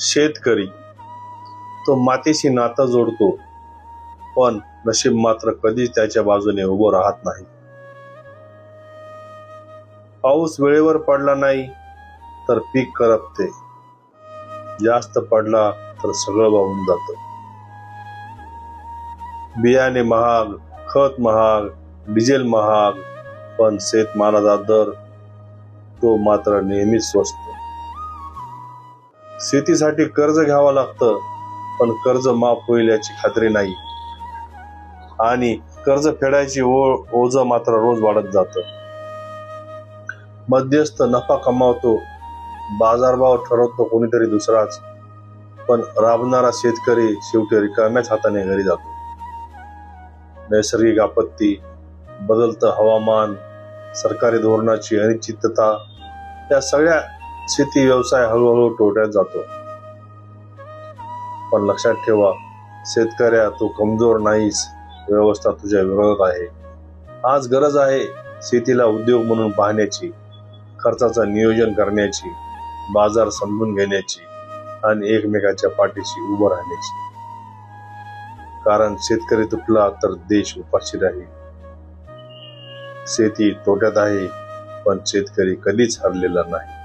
शेतकरी तो मातीशी नातं जोडतो, पण नशीब मात्र कधीच त्याच्या बाजूने उभं राहत नाही. पाऊस वेळेवर पडला नाही तर पीक करपते, जास्त पडला तर सगळं वाहून जातं. बियाणे महाग, खत महाग, डिझेल महाग, पण शेतमालाचा दर तो मात्र नेहमीच स्वस्त. शेतीसाठी कर्ज घ्यावं लागतं, पण कर्ज माफ होईल याची खात्री नाही, आणि कर्ज फेडायची ओझं मात्र रोज वाढत जातं. मध्यस्थ नफा कमावतो, बाजारभाव ठरवतो कोणीतरी दुसराच, पण राबणारा शेतकरी शेवटी रिकाम्याच हाताने घरी जातो. नैसर्गिक आपत्ती, बदलतं हवामान, सरकारी धोरणाची अनिश्चितता, या सगळ्या शेती व्यवसाय हळूहळू तोट्यात जातो. पण लक्षात ठेवा, शेतकऱ्या तू कमजोर नाहीस, व्यवस्था तुझ्या विरोधात आहे. आज गरज आहे शेतीला उद्योग म्हणून पाहण्याची, खर्चाचं नियोजन करण्याची, बाजार समजून घेण्याची आणि एकमेकाच्या पाठीशी उभं राहण्याची. कारण शेतकरी तुटला तर देश उपाशी राहील. शेती तोट्यात आहे, पण शेतकरी कधीच हरलेला नाही.